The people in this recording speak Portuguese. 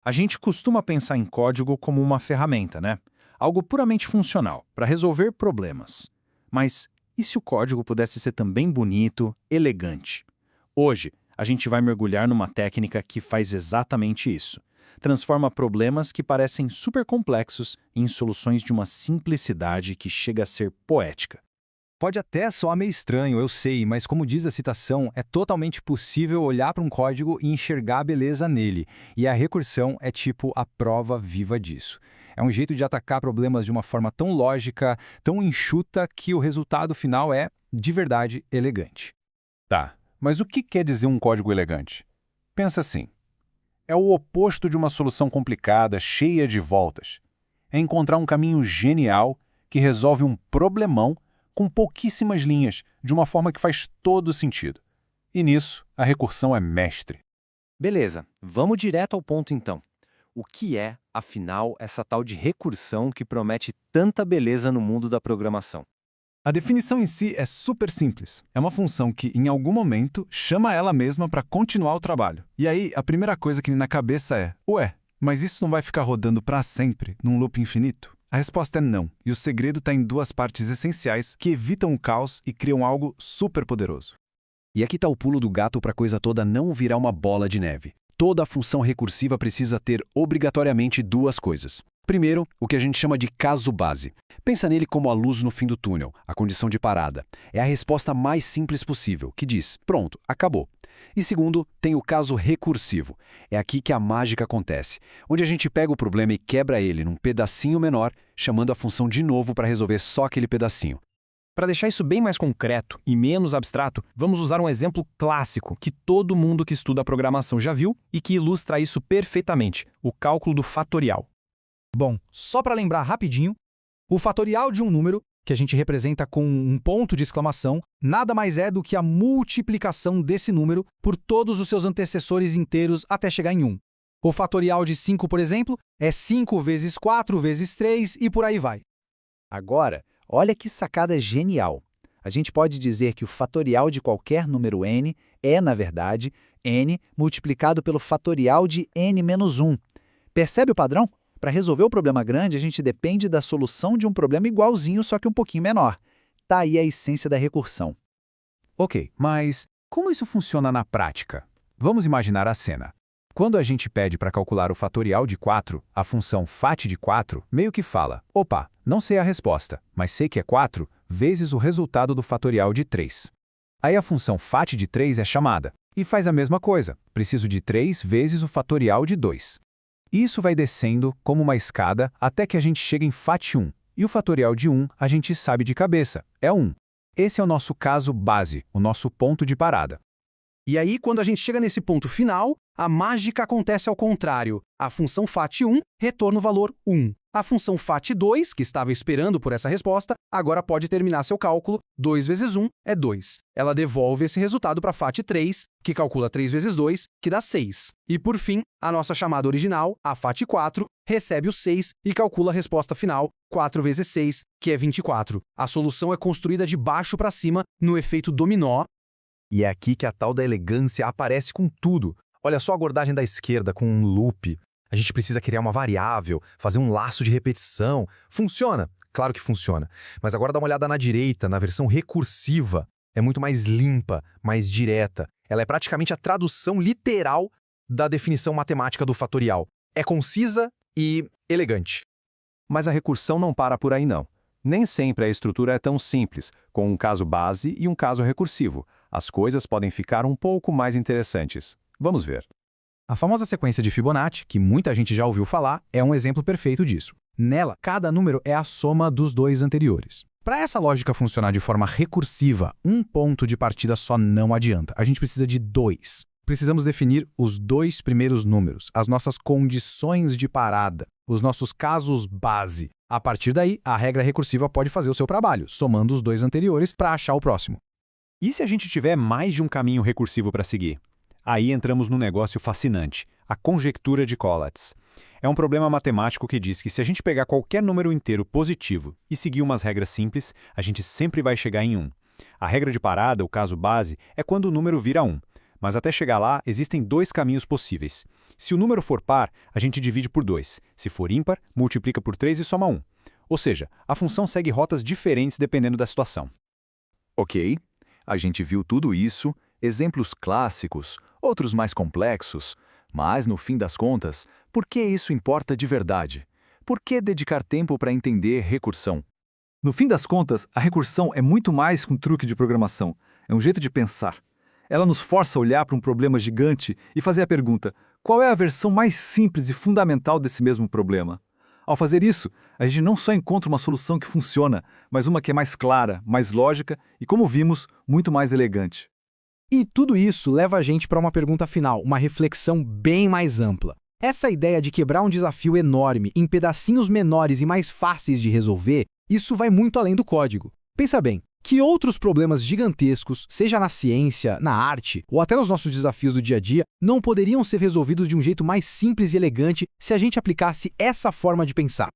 A gente costuma pensar em código como uma ferramenta, né? Algo puramente funcional, para resolver problemas. Mas e se o código pudesse ser também bonito, elegante? Hoje, a gente vai mergulhar numa técnica que faz exatamente isso. Transforma problemas que parecem super complexos em soluções de uma simplicidade que chega a ser poética. Pode até soar meio estranho, eu sei, mas como diz a citação, é totalmente possível olhar para um código e enxergar a beleza nele. E a recursão é tipo a prova viva disso. É um jeito de atacar problemas de uma forma tão lógica, tão enxuta, que o resultado final é, de verdade, elegante. Tá, mas o que quer dizer um código elegante? Pensa assim. É o oposto de uma solução complicada, cheia de voltas. É encontrar um caminho genial que resolve um problemão com pouquíssimas linhas, de uma forma que faz todo sentido. E nisso, a recursão é mestre. Beleza, vamos direto ao ponto então. O que é, afinal, essa tal de recursão que promete tanta beleza no mundo da programação? A definição em si é super simples. É uma função que, em algum momento, chama ela mesma para continuar o trabalho. E aí, a primeira coisa que vem na cabeça é: ué, mas isso não vai ficar rodando para sempre, num loop infinito? A resposta é não, e o segredo está em duas partes essenciais que evitam o caos e criam algo super poderoso. E aqui está o pulo do gato para a coisa toda não virar uma bola de neve. Toda função recursiva precisa ter obrigatoriamente duas coisas. Primeiro, o que a gente chama de caso base. Pensa nele como a luz no fim do túnel, a condição de parada. É a resposta mais simples possível, que diz: pronto, acabou. E segundo, tem o caso recursivo. É aqui que a mágica acontece, onde a gente pega o problema e quebra ele num pedacinho menor, chamando a função de novo para resolver só aquele pedacinho. Para deixar isso bem mais concreto e menos abstrato, vamos usar um exemplo clássico que todo mundo que estuda programação já viu e que ilustra isso perfeitamente: o cálculo do fatorial. Bom, só para lembrar rapidinho, o fatorial de um número, que a gente representa com um ponto de exclamação, nada mais é do que a multiplicação desse número por todos os seus antecessores inteiros até chegar em 1. O fatorial de 5, por exemplo, é 5 vezes 4 vezes 3 e por aí vai. Agora, olha que sacada genial. A gente pode dizer que o fatorial de qualquer número n é, na verdade, n multiplicado pelo fatorial de n menos 1. Percebe o padrão? Para resolver o problema grande, a gente depende da solução de um problema igualzinho, só que um pouquinho menor. Tá aí a essência da recursão. Ok, mas como isso funciona na prática? Vamos imaginar a cena. Quando a gente pede para calcular o fatorial de 4, a função fat de 4 meio que fala: opa, não sei a resposta, mas sei que é 4 vezes o resultado do fatorial de 3. Aí a função fat de 3 é chamada e faz a mesma coisa: preciso de 3 vezes o fatorial de 2. Isso vai descendo como uma escada até que a gente chega em fat 1, e o fatorial de 1 a gente sabe de cabeça, é 1. Esse é o nosso caso base, o nosso ponto de parada. E aí, quando a gente chega nesse ponto final, a mágica acontece ao contrário. A função fat1 retorna o valor 1. A função fat2, que estava esperando por essa resposta, agora pode terminar seu cálculo. 2 vezes 1 é 2. Ela devolve esse resultado para fat3, que calcula 3 vezes 2, que dá 6. E por fim, a nossa chamada original, a fat4, recebe o 6 e calcula a resposta final, 4 vezes 6, que é 24. A solução é construída de baixo para cima, no efeito dominó. E é aqui que a tal da elegância aparece com tudo. Olha só a abordagem da esquerda com um loop. A gente precisa criar uma variável, fazer um laço de repetição. Funciona? Claro que funciona. Mas agora dá uma olhada na direita, na versão recursiva. É muito mais limpa, mais direta. Ela é praticamente a tradução literal da definição matemática do fatorial. É concisa e elegante. Mas a recursão não para por aí não. Nem sempre a estrutura é tão simples, com um caso base e um caso recursivo. As coisas podem ficar um pouco mais interessantes. Vamos ver. A famosa sequência de Fibonacci, que muita gente já ouviu falar, é um exemplo perfeito disso. Nela, cada número é a soma dos dois anteriores. Para essa lógica funcionar de forma recursiva, um ponto de partida só não adianta. A gente precisa de 2. Precisamos definir os 2 primeiros números, as nossas condições de parada, os nossos casos base. A partir daí, a regra recursiva pode fazer o seu trabalho, somando os 2 anteriores para achar o próximo. E se a gente tiver mais de um caminho recursivo para seguir? Aí entramos num negócio fascinante, a conjectura de Collatz. É um problema matemático que diz que se a gente pegar qualquer número inteiro positivo e seguir umas regras simples, a gente sempre vai chegar em 1. A regra de parada, o caso base, é quando o número vira 1. Mas até chegar lá, existem dois caminhos possíveis. Se o número for par, a gente divide por 2. Se for ímpar, multiplica por 3 e soma 1. Ou seja, a função segue rotas diferentes dependendo da situação. Ok, a gente viu tudo isso, exemplos clássicos, outros mais complexos, mas, no fim das contas, por que isso importa de verdade? Por que dedicar tempo para entender recursão? No fim das contas, a recursão é muito mais que um truque de programação. É um jeito de pensar. Ela nos força a olhar para um problema gigante e fazer a pergunta: qual é a versão mais simples e fundamental desse mesmo problema? Ao fazer isso, a gente não só encontra uma solução que funciona, mas uma que é mais clara, mais lógica e, como vimos, muito mais elegante. E tudo isso leva a gente para uma pergunta final, uma reflexão bem mais ampla. Essa ideia de quebrar um desafio enorme em pedacinhos menores e mais fáceis de resolver, isso vai muito além do código. Pensa bem, que outros problemas gigantescos, seja na ciência, na arte ou até nos nossos desafios do dia a dia, não poderiam ser resolvidos de um jeito mais simples e elegante se a gente aplicasse essa forma de pensar?